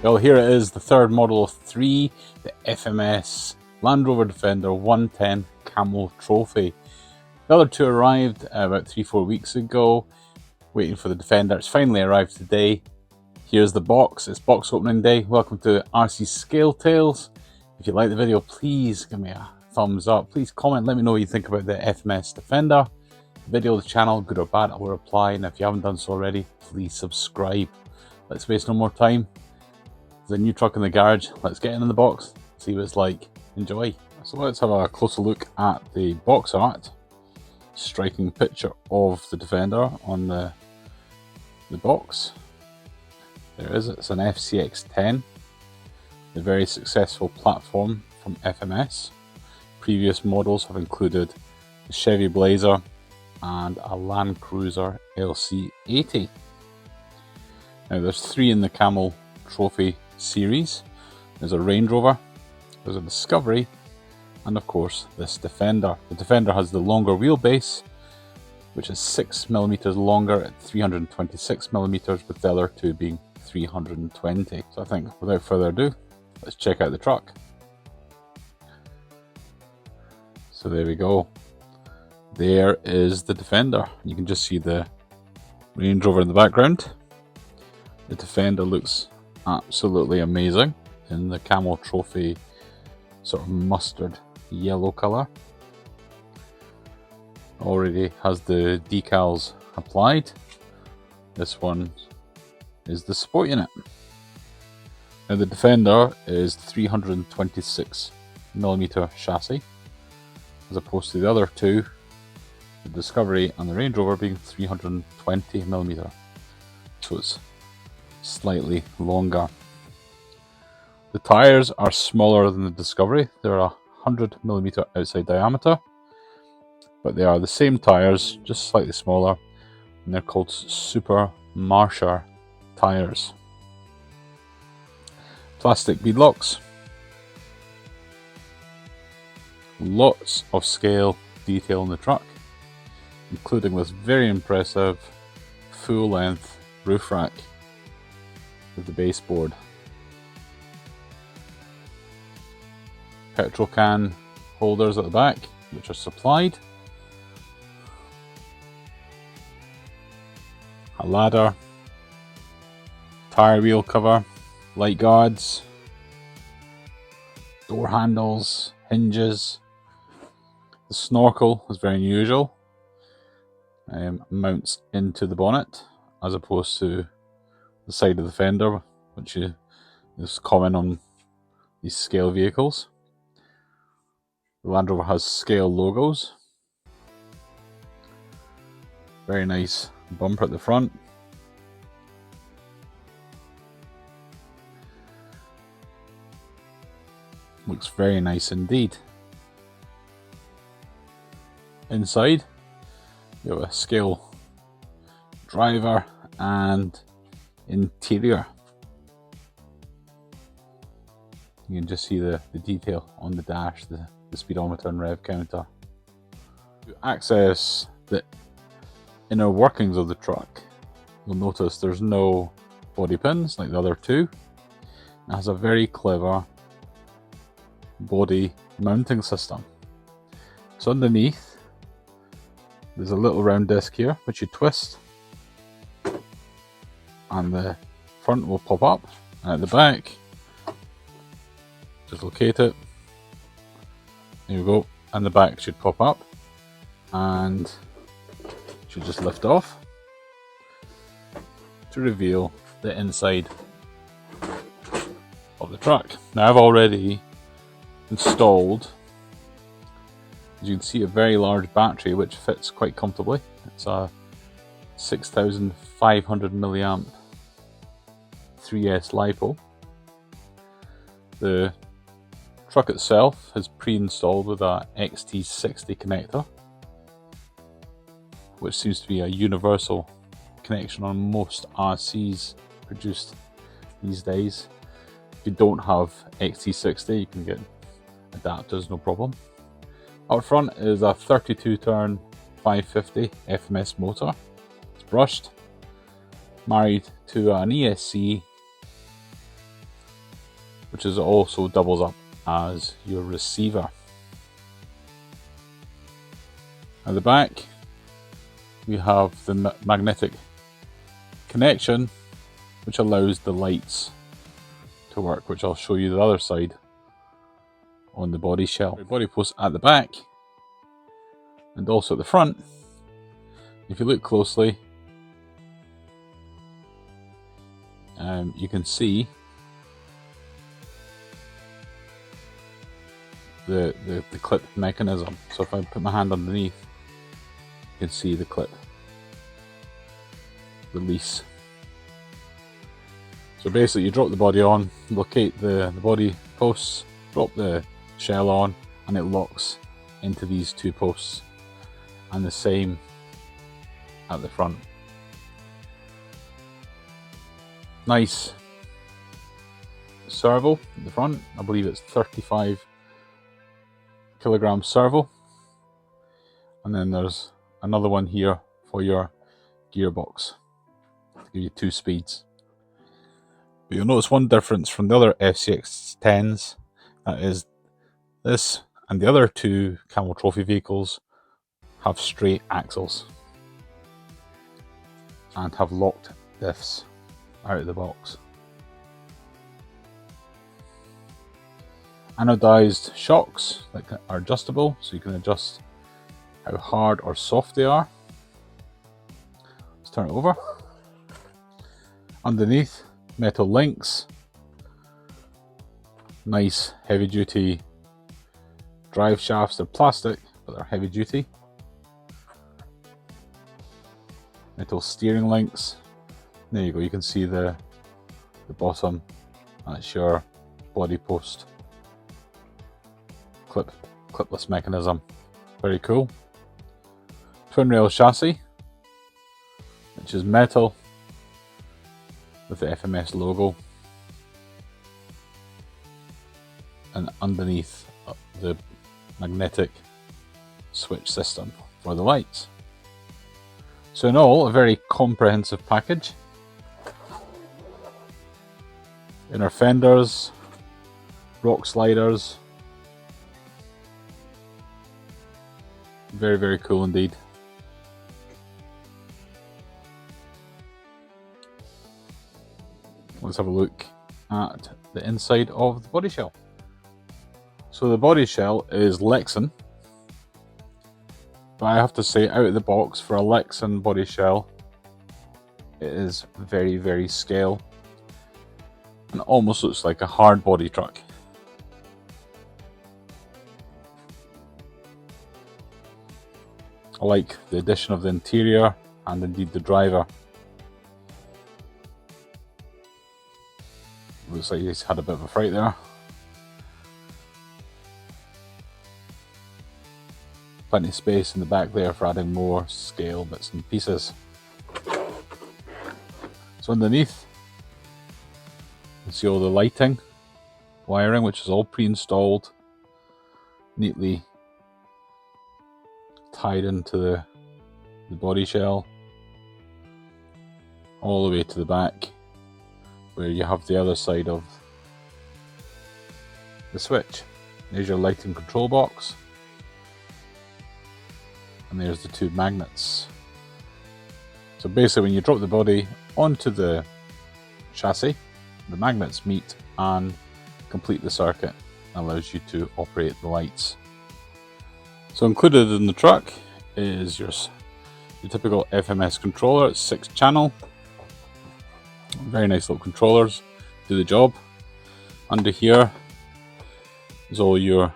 Well, here it is, the third model of three, the FMS Landrover Defender 110 Camel Trophy. The other two arrived about 3-4 weeks ago, waiting for the Defender. It's finally arrived today. Here's the box. It's box opening day. Welcome to RC Scale Tales. If you like the video, please give me a thumbs up. Please comment, let me know what you think about the FMS Defender. The video, the channel, good or bad, I will reply. And if you haven't done so already, please subscribe. Let's waste no more time. There's a new truck in the garage. Let's get in the box, see what it's like. Enjoy. So let's have a closer look at the box art. Striking picture of the Defender on the box. There it is. It's an FCX10, the very successful platform from FMS. Previous models have included the Chevy Blazer and a Land Cruiser LC80. Now there's three in the Camel Trophy series. There's a Range Rover, there's a Discovery, and of course this Defender. The Defender has the longer wheelbase, which is 6mm longer at 326mm, with the other two being 320. So I think without further ado, let's check out the truck. So there we go. There is the Defender. You can just see the Range Rover in the background. The Defender looks absolutely amazing in the Camel Trophy sort of mustard yellow colour. Already has the decals applied. This one is the support unit. Now the Defender is 326mm chassis, as opposed to the other two, the Discovery and the Range Rover, being 320mm. So it's slightly longer. The tyres are smaller than the Discovery. They're 100mm outside diameter, but they are the same tyres, just slightly smaller, and they're called Super Marsher tyres. Plastic beadlocks. Lots of scale detail in the truck, including this very impressive full-length roof rack with the baseboard. Petrol can holders at the back, which are supplied. A ladder, tyre wheel cover, light guards, door handles, hinges. The snorkel is very unusual. Mounts into the bonnet as opposed to the side of the fender, which is common on these scale vehicles. The Land Rover has scale logos. Very nice bumper at the front. Looks very nice indeed. Inside, you have a scale driver and interior. You can just see the detail on the dash, the speedometer and rev counter. To access the inner workings of the truck, you'll notice there's no body pins like the other two. It has a very clever body mounting system. So underneath, there's a little round disc here which you twist, and the front will pop up, and at the back, just locate it. There we go, and the back should pop up and should just lift off to reveal the inside of the truck. Now I've already installed, as you can see, a very large battery which fits quite comfortably. It's a 6500 milliamp 3S LiPo. The truck itself is pre-installed with a XT60 connector, which seems to be a universal connection on most RCs produced these days. If you don't have XT60, you can get adapters, no problem. Up front is a 32-turn 550 FMS motor. It's brushed, married to an ESC which is also doubles up as your receiver. At the back, we have the magnetic connection, which allows the lights to work, which I'll show you the other side on the body shell. The body post at the back and also at the front. If you look closely, you can see the clip mechanism. So if I put my hand underneath, you can see the clip release. So basically you drop the body on, locate the body posts, drop the shell on, and it locks into these two posts, and the same at the front. Nice servo at the front. I believe it's 35 kilogram servo, and then there's another one here for your gearbox to give you 2 speeds. But you'll notice one difference from the other FCX10s, that is this and the other 2 Camel Trophy vehicles have straight axles and have locked diffs out of the box. Anodized shocks that are adjustable, so you can adjust how hard or soft they are. Let's turn it over. Underneath, metal links, nice heavy duty drive shafts. They're plastic, but they're heavy duty. Metal steering links. There you go, you can see the bottom, that's your body post. Clipless mechanism, very cool. Twin rail chassis, which is metal with the FMS logo, and underneath the magnetic switch system for the lights. So in all, a very comprehensive package. Inner fenders, rock sliders. Very, very cool indeed. Let's have a look at the inside of the body shell. So the body shell is Lexan, but I have to say, out of the box, for a Lexan body shell, it is very, very scale and almost looks like a hard body truck. I like the addition of the interior and indeed the driver. Looks like he's had a bit of a fright there. Plenty of space in the back there for adding more scale bits and pieces. So underneath, you can see all the lighting, wiring, which is all pre-installed, neatly tied into the body shell, all the way to the back, where you have the other side of the switch. There's your lighting control box, and there's the 2 magnets. So basically, when you drop the body onto the chassis, the magnets meet and complete the circuit, and allows you to operate the lights. So included in the truck is your typical FMS controller. It's 6 channel. Very nice little controllers, do the job. Under here is all your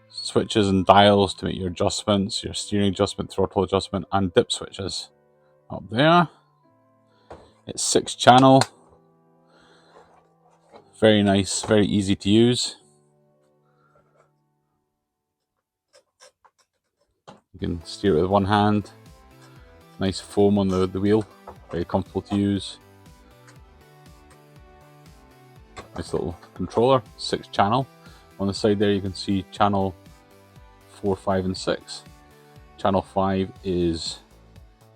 switches and dials to make your adjustments, your steering adjustment, throttle adjustment, and dip switches. Up there, it's 6 channel. Very nice, very easy to use. You can steer it with one hand. Nice foam on the wheel, very comfortable to use. Nice little controller, 6 channel. On the side there you can see channel 4, 5 and 6. Channel 5 is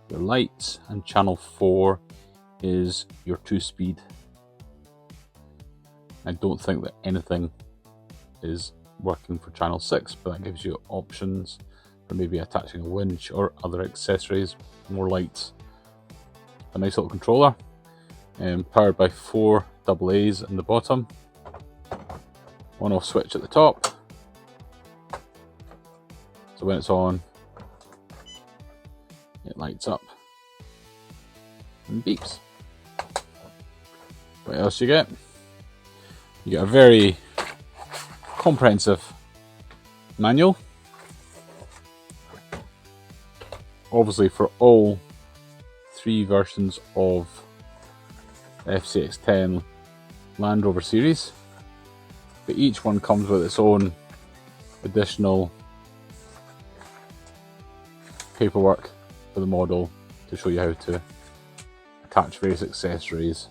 your lights and channel 4 is your 2-speed I don't think that anything is working for channel 6, but that gives you options for maybe attaching a winch or other accessories, more lights. A nice little controller, powered by 4 AA's in the bottom, on-off switch at the top, so when it's on it lights up and beeps. What else you get? You get a very comprehensive manual, obviously for all 3 versions of the FCX10 Landrover series, but each one comes with its own additional paperwork for the model to show you how to attach various accessories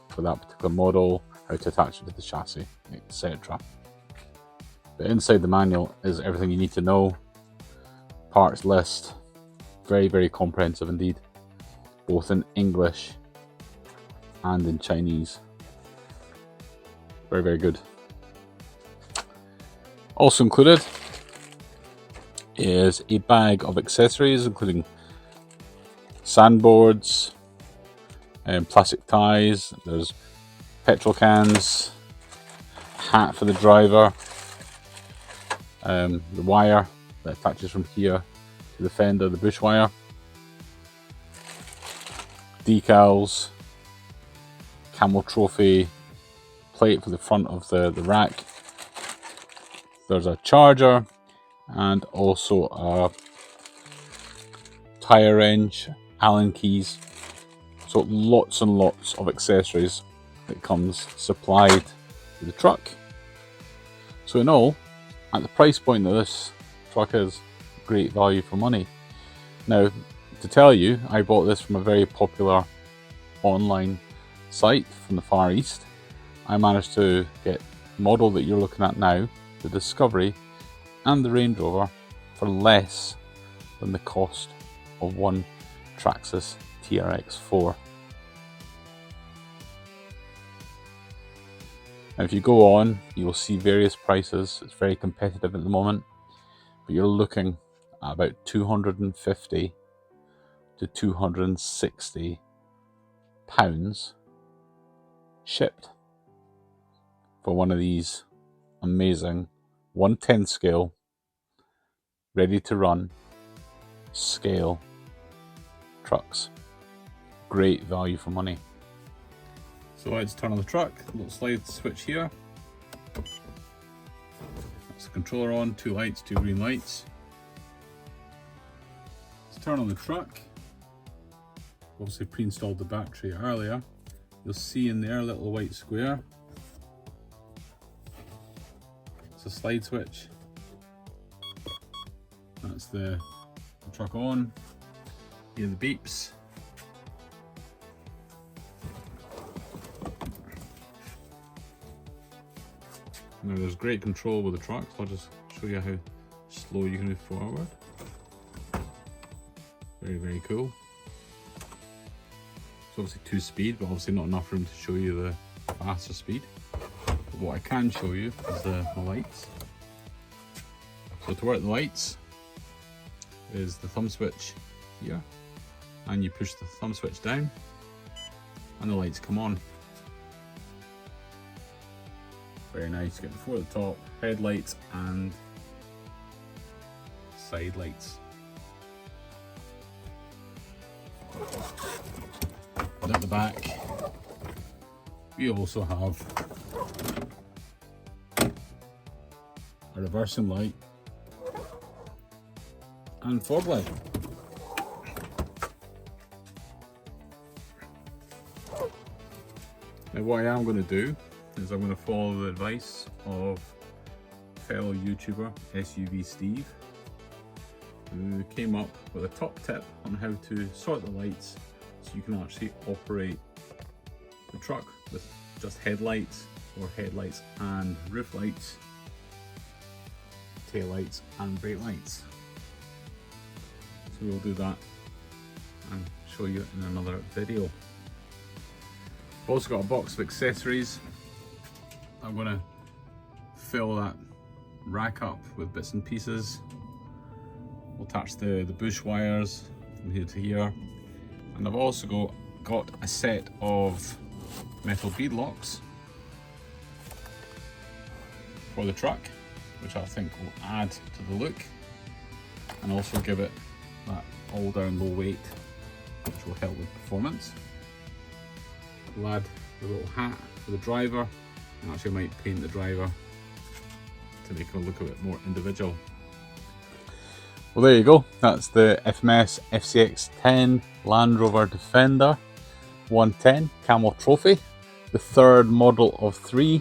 for that particular model, how to attach it to the chassis, etc. But inside the manual is everything you need to know. Parts list, very, very comprehensive indeed, both in English and in Chinese. Very, very good. Also included is a bag of accessories, including sandboards and plastic ties. There's petrol cans, a hat for the driver, the wire that attaches from here to the fender, the bush wire, decals, camel trophy plate for the front of the rack. There's a charger and also a tire wrench, Allen keys. So lots and lots of accessories that comes supplied to the truck. So in all, at the price point that this truck is, great value for money. Now, to tell you, I bought this from a very popular online site from the Far East. I managed to get the model that you're looking at now, the Discovery and the Range Rover, for less than the cost of one Traxxas TRX4. Now if you go on, you will see various prices. It's very competitive at the moment, but you're looking at about 250 to 260 pounds shipped for one of these amazing 1/10 scale, ready to run scale trucks. Great value for money. So let's turn on the truck. A little slide switch here. That's the controller on, 2 lights, 2 green lights. Let's turn on the truck. Obviously pre-installed the battery earlier. You'll see in there a little white square. It's a slide switch. That's the truck on. Hear the beeps. Now there's great control with the truck, so I'll just show you how slow you can move forward. Very, very cool. It's obviously 2-speed, but obviously not enough room to show you the faster speed. But what I can show you is the lights. So to work the lights is the thumb switch here, and you push the thumb switch down and the lights come on. Very nice. Get before the top, headlights and side lights. And at the back, we also have a reversing light and fog light. Now what I am going to do is I'm going to follow the advice of fellow YouTuber SUV Steve, who came up with a top tip on how to sort the lights so you can actually operate the truck with just headlights, or headlights and roof lights, tail lights and brake lights. So we'll do that and show you in another video. I've also got a box of accessories I'm going to fill that rack up with bits and pieces. We'll attach the bush wires from here to here. And I've also got a set of metal bead locks for the truck, which I think will add to the look and also give it that all down low weight, which will help with performance. We'll add the little hat for the driver, and actually might paint the driver to make it look a bit more individual. Well, there you go. That's the FMS FCX10 Landrover Defender 110 Camel Trophy, the third model of 3,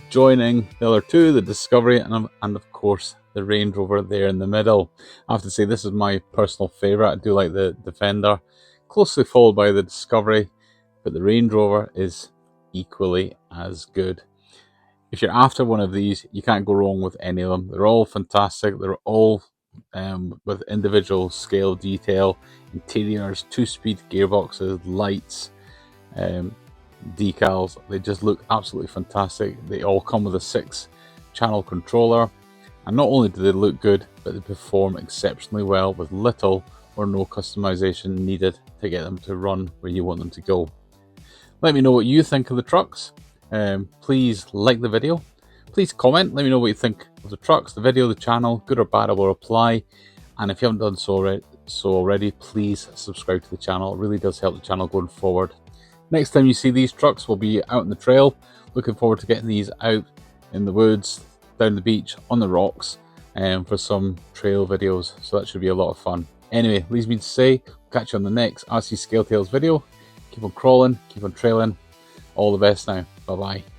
joining the other 2, the Discovery and of course the Range Rover there in the middle. I have to say this is my personal favourite. I do like the Defender, closely followed by the Discovery, but the Range Rover is equally as good. If you're after one of these, you can't go wrong with any of them. They're all fantastic. They're all with individual scale detail, interiors, 2-speed gearboxes, lights, decals. They just look absolutely fantastic. They all come with a 6-channel controller, and not only do they look good, but they perform exceptionally well with little or no customization needed to get them to run where you want them to go. Let me know what you think of the trucks. Please like the video. Please comment. Let me know what you think of the trucks, the video, the channel. Good or bad, I will reply. And if you haven't done so already, please subscribe to the channel. It really does help the channel going forward. Next time you see these trucks, we'll be out on the trail. Looking forward to getting these out in the woods, down the beach, on the rocks, for some trail videos. So that should be a lot of fun. Anyway, leaves me to say, catch you on the next RC Scale Tales video. Keep on crawling, keep on trailing. All the best now. Bye bye.